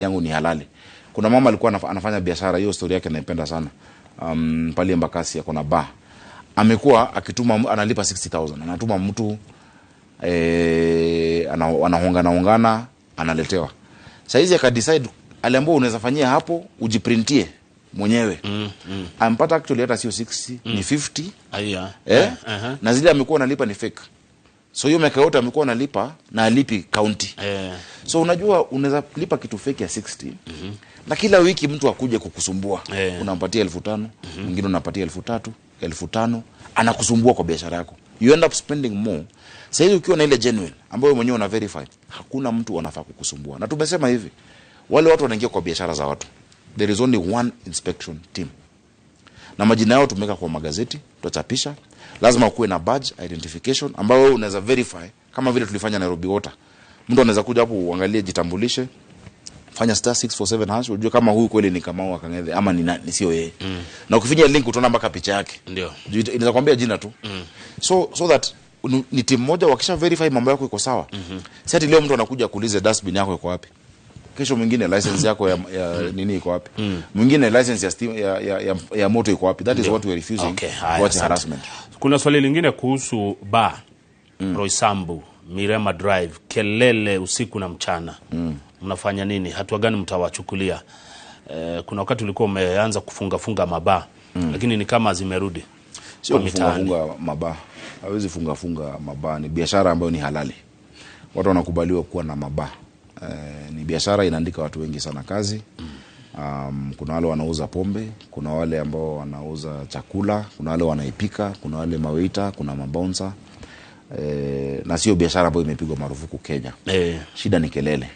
yangu ni halali. Kuna mama alikuwa anafanya biashara, hiyo story yake naipenda sana. Pale Embakasi yako na bar. Amekuwa akituma, analipa 60,000. Anatuma mtu anahongana analetewa. Sasa hizi akadecide aliambiwa unaweza fanyia hapo ujiprintie mwenyewe. Ampata actually hata sio 60 ni 50. Na zile amekuwa analipa ni fake. So hiyo miaka yote amekuwa analipa na alipi county. So unajua unaweza lipa kitu fake ya 60. Na kila wiki mtu akuje kukusumbua. Unampatia 5,000, mwingine unapatia 3,000, 5,000, anakusumbua kwa biashara yako. You end up spending more. Sasa hivi ukiwa na ile genuine ambayo mwenyewe una verify, hakuna mtu anafaa kukusumbua. Na tumesema hivi, wale watu wanaingia kwa biashara za watu, there is only one inspection team. Na majina yao tumeka kwa magazeti, tutachapisha. Lazima kuwe na badge identification ambayo wewe unaweza verify, kama vile tulifanya Nairobi Water. Mtu anaweza kuja hapo uangalie, jitambulishe, fanya *647# unajua kama huyu kweli ni Kamau Akang'ethe ama ni sio yeye. Na ukifinya link utaona mpaka picha yake. Ndio. Inaweza kuambia jina tu. So that ni timu moja wakisha verify mambo yako iko sawa. Sasa leo mtu anakuja kuuliza dustbin yako iko wapi? Kesho mwingine license yako ya nini iko wapi? Mwingine license ya steam ya moto iko wapi? That is what we are refusing. Watch harassment. Kuna swali lingine kuhusu bar. Roysambu, Mirema Drive, kelele usiku na mchana. Mnafanya nini? Hatua gani mtawachukulia? Kuna wakati ulikuwa umeanza kufunga maba, lakini ni kama zimerudi. Sio kufunga maba. Hawezi funga maba, ni biashara ambayo ni halali. Watu wanakubaliwa kuwa na maba. Ni biashara inaandika watu wengi sana kazi. Kuna wale wanauza pombe, kuna wale ambao wanauza chakula, kuna wale wanaipika, kuna wale mawaiter, kuna mabouncer. Na sio biashara ambayo imepigwa marufuku Kenya. Shida ni kelele.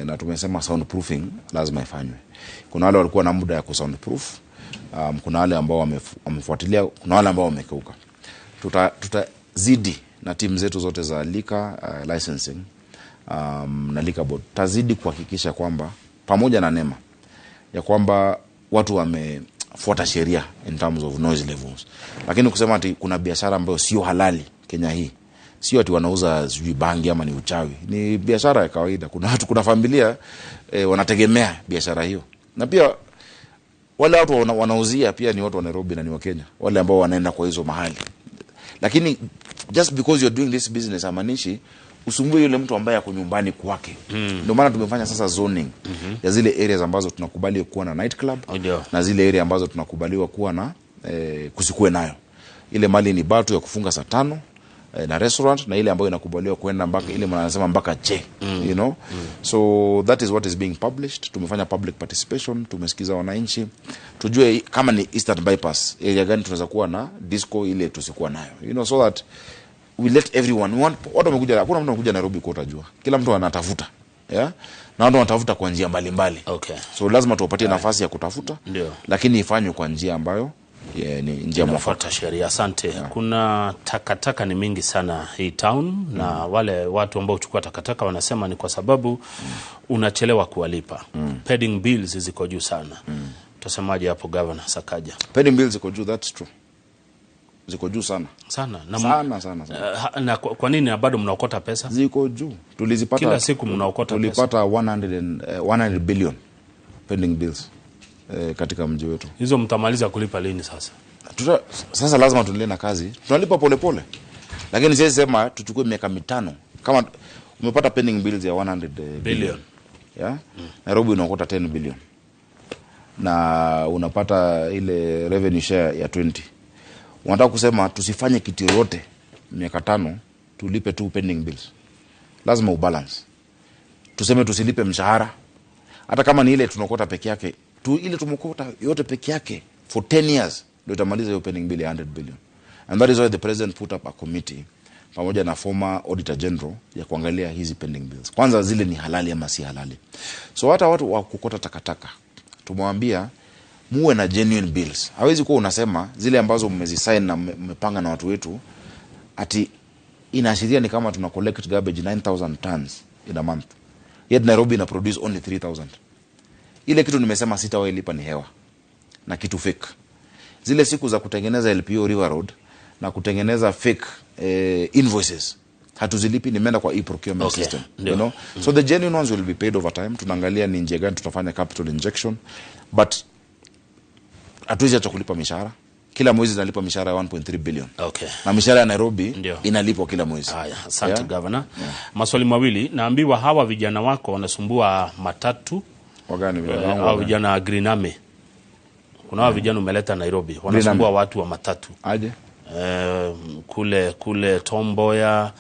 Na tumesema soundproofing lazima ifanywe. Kuna wale walikuwa na muda ya kusoundproof, kuna wale ambao wamefuatilia, kuna wale ambao wamekeuka. Tutazidi na timu zetu zote za Lika licensing na Lika board, tazidi kuhakikisha kwamba pamoja na NEMA ya kwamba watu wamefuata sheria in terms of noise levels. Lakini kusema ati kuna biashara ambayo sio halali Kenya hii, sio ati wanauza sijui bangi ama ni uchawi, ni biashara ya kawaida. Kuna familia wanategemea biashara hiyo. Na pia wale watu wanauzia pia ni watu wa Nairobi na ni wa Kenya, wale ambao wanaenda kwa hizo mahali. Lakini just because you're doing this business amanishi usumbue yule mtu ambaye ako nyumbani kwake. Ndio maana tumefanya sasa zoning ya zile areas ambazo tunakubali kuwa na night club na zile area ambazo tunakubaliwa kuwa na kusikue nayo. Ile mali ni batu ya kufunga saa 5 na restaurant, na ile ambayo inakubaliwa kwenda mpaka ile mnasema mpaka you know. So that is what is being published. Tumefanya public participation, tumesikiza wananchi tujue kama ni Eastern Bypass area gani tunaweza kuwa na disco ile tusikuwa nayo, you know, so that we let everyone watu wamekuja. Hakuna mtu anakuja Nairobi kwa utajua, kila mtu anatafuta, na watu wanatafuta kwa njia mbalimbali. So lazima tuwapatie nafasi ya kutafuta. Lakini ifanywe kwa njia ambayo ni njia mwafaka sheria. Asante. Kuna takataka ni mingi sana hii town, na wale watu ambao uchukua takataka wanasema ni kwa sababu unachelewa kuwalipa. Pending bills ziko juu sana. Tutasemaje hapo Governor Sakaja? Pending bills ziko juu, that's true. Ziko juu sana. Sana. Na kwa nini bado mnaokota pesa? Ziko juu. Tulizipata kila siku mnaokota pesa. Tulipata 100 billion pending bills katika mji wetu. Hizo mtamaliza kulipa lini sasa? Sasa lazima tuendelee na kazi. Tunalipa polepole. Lakini siwezi sema tuchukue miaka 5. Kama umepata pending bills ya 100 billion. Nairobi unaokota 10 billion. Na unapata ile revenue share ya 20. Unataka kusema tusifanye kitu yote miaka 5 tulipe tu pending bills. Lazima ubalance. Tuseme tusilipe mshahara. Hata kama ni ile tunakota peke yake, ile tumekota yote peke yake for 10 years ndio itamaliza hiyo pending bill ya 100 billion. And that is why the president put up a committee pamoja na former auditor general ya kuangalia hizi pending bills. Kwanza zile ni halali ama si halali. So hata watu wa kukota takataka tumwaambia muwe na genuine bills. Hawezi kuwa unasema zile ambazo mmezisign na mmepanga na watu wetu ati inaashiria ni kama tuna collect garbage 9,000 tons in a month. Yet Nairobi ina produce only 3,000. Ile kitu nimesema sitawailipa ni hewa na kitu fake. Zile siku za kutengeneza LPO River Road na kutengeneza fake invoices hatuzilipi, nimeenda kwa e-procurement system, you know. So the genuine ones will be paid over time. Tunaangalia ni njia gani tutafanya capital injection, but hatuwezi acha kulipa mishahara. Kila mwezi tunalipa mishahara ya 1.3 billion. Na mishahara ya Nairobi inalipwa kila mwezi. Haya, asante governor. Maswali mawili, naambiwa hawa vijana wako wanasumbua matatu. Wagani hawa vijana Green Army. Kuna hawa vijana umeleta Nairobi, wanasumbua watu wa matatu. Aje? Kule Tomboya,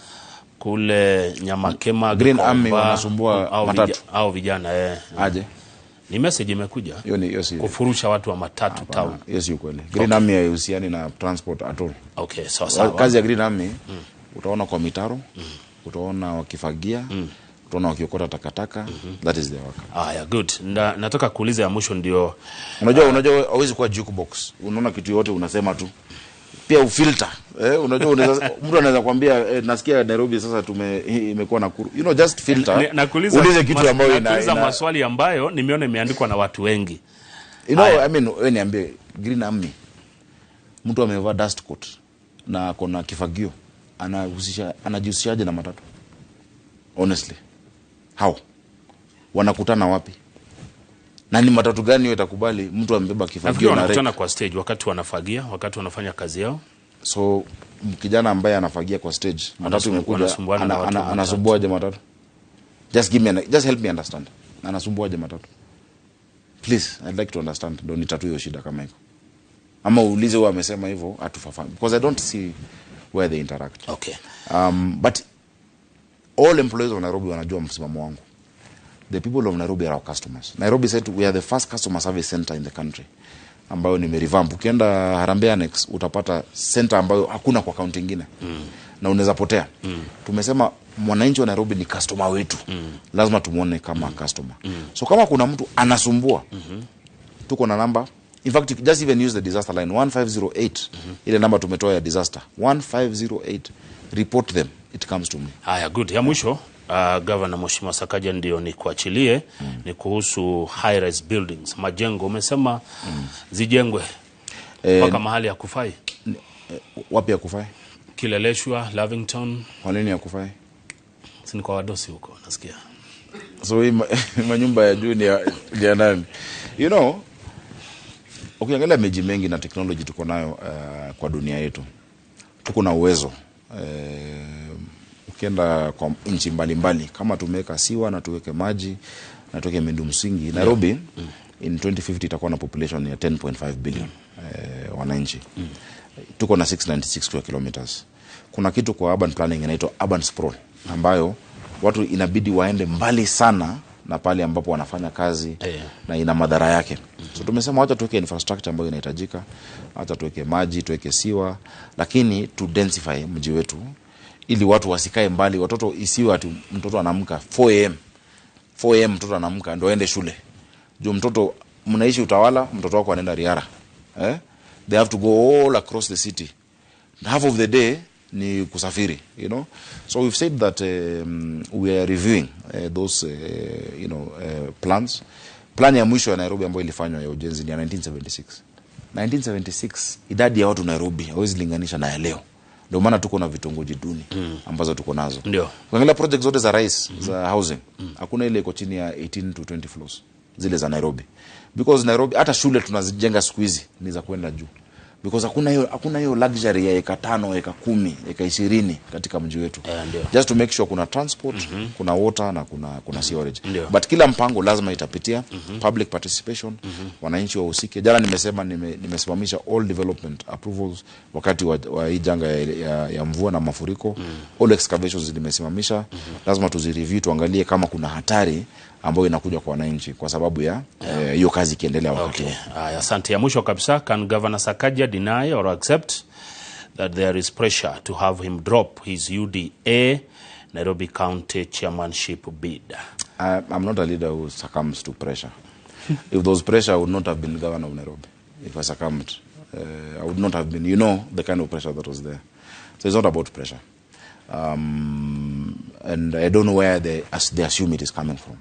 kule Nyamakema. Green Army wanasumbua matatu. Hao vijana Aje? Ni message imekuja. Kufurusha watu wa matatu town. Yes, kweli. Green Army haihusiani na transport at all. Okay, sawa. Kazi ya Green Army utaona kwa mitaro, utaona wakifagia, utaona wakiokota takataka. That is their work. Haya, good. Nataka kuuliza ya mwisho ndio. Unajua hauwezi kuwa jukebox. Unaona kitu yote unasema tu. Pia ufilter. Unajua mtu anaweza kuambia nasikia Nairobi sasa imekuwa Nakuru. You know, just filter. Ulize kitu ambayo inakuuliza maswali ambayo nimeona imeandikwa na watu wengi. You know, I mean, wewe niambie Green Army. Mtu amevaa dust coat na kona kifagio. Anajihusishaje na matatu? Honestly. How? Wanakutana wapi? Na ni matatu gani watakubali mtu ambeba kifagio na wanakutana kwa stage wakati wanafagia, wakati wanafanya kazi yao? So kijana ambaye anafagia kwa stage, matatu imekuja, anasumbuaje matatu? Just help me understand. Anasumbuaje matatu? Please, I'd like to understand. Ndio nitatue hiyo shida kama hiko. Ama uulize wao amesema hivyo atufahamu, because I don't see where they interact. Okay. But all employees of Nairobi wanajua msimamo wangu. The people of Nairobi are our customers. Nairobi said we are the first customer service center in the country, ambayo nimerevamp. Ukienda Harambee Annex utapata center ambayo hakuna kwa kaunti nyingine. Na unaweza potea. Tumesema mwananchi wa Nairobi ni customer wetu. Lazima tumuone kama customer. So kama kuna mtu anasumbua, tuko na namba. In fact, just even use the disaster line 1508. Ile namba tumetoa ya disaster 1508. Report them, it comes to me. Haya, good. Ya mwisho, Governor Mheshimiwa Sakaja, ndio ni kuachilie, ni kuhusu high rise buildings. Majengo umesema zijengwe mpaka mahali ya kufai. Wapi ya kufai? Kileleshwa, Lavington. Kwa nini ya kufai? Sini kwa wadosi huko nasikia. So hii manyumba ya juu ni ya nani? You know, ukiangalia miji mengi na technology tuko nayo kwa dunia yetu, tuko na uwezo. Ukienda kwa nchi mbalimbali, kama tumeweka siwa na tuweke maji na tuweke miundo msingi, Nairobi in 2050 itakuwa na population ya 10.5 billion wananchi. Tuko na 696 square kilometers. Kuna kitu kwa urban planning inaitwa urban sprawl, ambayo watu inabidi waende mbali sana na pale ambapo wanafanya kazi na ina madhara yake. So tumesema acha tuweke infrastructure ambayo inahitajika, acha tuweke maji, tuweke siwa, lakini to densify mji wetu ili watu wasikae mbali. Watoto isiwe ati mtoto anaamka 4 am mtoto anaamka ndio aende shule. Jo, mtoto mnaishi Utawala, mtoto wako anaenda Riara. They have to go all across the city. Half of the day ni kusafiri, you know. So we've said that we are reviewing those plans. Plan ya mwisho ya Nairobi ambayo ilifanywa ya ujenzi ni ya 1976 idadi ya watu Nairobi hawezi linganisha na ya leo. Ndio maana tuko na vitongoji duni ambazo tuko nazo. Ndio. Ukiangalia project zote za rais za housing, hakuna ile iko chini ya 18 to 20 floors zile za Nairobi. Because Nairobi hata shule tunazijenga siku hizi ni za kwenda juu. Because hakuna hiyo luxury ya eka 5, eka 10, eka 20 katika mji wetu. Just to make sure kuna transport, kuna water na kuna sewerage. But kila mpango lazima itapitia public participation, wananchi wahusike. Jana nimesema nimesimamisha all development approvals wakati wa hii janga ya mvua na mafuriko. All excavations nimesimamisha. Lazima tuzireview, tuangalie kama kuna hatari ambayo inakuja kwa wananchi kwa sababu ya hiyo kazi ikiendelea wakati. Asante. Ya mwisho kabisa, can Governor Sakaja deny or accept that there is pressure to have him drop his UDA Nairobi County chairmanship bid? I'm not a leader who succumbs to pressure. If those pressure, I would not have been governor of Nairobi. If I succumbed, I would not have been, you know, the kind of pressure that was there. So it's not about pressure. And I don't know where they assume it is coming from.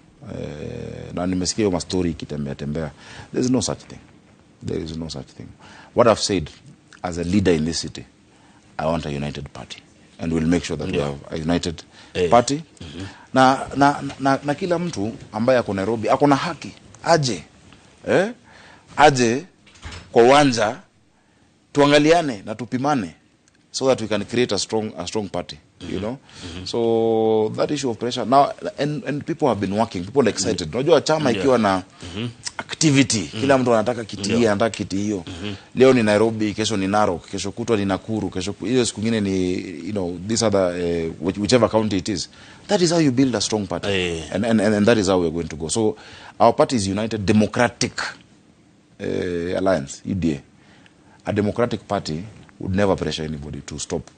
Na nimesikia hiyo story ikitembea. There is no such thing. There is no such thing. What I've said as a leader in this city, I want a united party. and we'll make sure that we have a united party. Na kila mtu ambaye ako Nairobi ako na haki aje kwa uwanja tuangaliane na tupimane so that we can create a strong party, you know. So that issue of pressure now, and people have been working, people are excited. Unajua chama ikiwa na activity, kila mtu anataka kiti hii, anataka kiti hiyo. Leo ni Nairobi, kesho ni Narok, kesho kutwa ni Nakuru, kesho hiyo siku nyingine ni, you know, this other whichever county it is. That is how you build a strong party. And that is how we're going to go. So our party is United Democratic Alliance, UDA. A democratic party would never pressure anybody to stop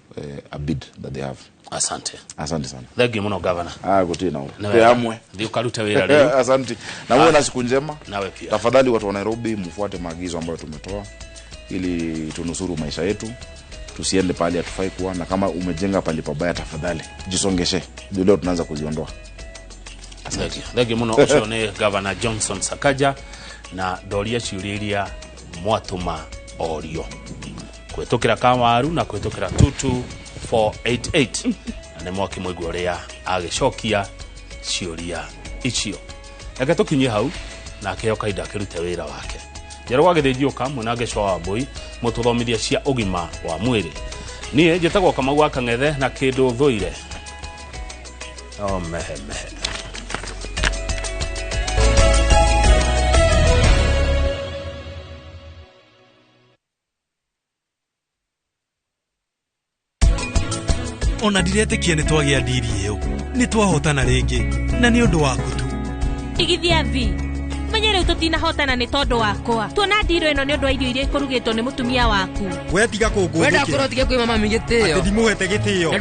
a bid that they have. Asante sana. Thank you, Governor. Gote nao. Peamwe. Ndio karuta wira leo. Asante. Na wewe na siku njema. Nawe pia. Tafadhali watu wa Nairobi mfuate maagizo ambayo tumetoa ili tunusuru maisha yetu. Tusiende pale hatufai kuwa, na kama umejenga pale pabaya tafadhali jisongeshe. Ndio leo tunaanza kuziondoa. Asante. Thank you muno ucione Governor Johnson Sakaja na doria ciuriria mwatuma orio. Kwetokera Kamaru na kwetokera 22488 na mwaki mwigwo ria agicokia ciuria icio. Reke tukinye hau na keoka ida kirute wira wake. Jero wagithithio kamwe na Geshwa Wambui mututhomithia cia ugima wa mwiri. Nie njitagwo Kamau Kang'ethe na kindu thuire. Mehe. Ona ndiretekia ni twagia ndiri iyo ni twahotana ringi na ni undu waku tu igithia vi menyere ututina hotana ni tondu wakwa tuona ndiro ino ni undu wa irio iria ikurugitwo ni mutumia waku we tiga kunguthike wenda kurotige kwi mama migitio ndimuhete gitio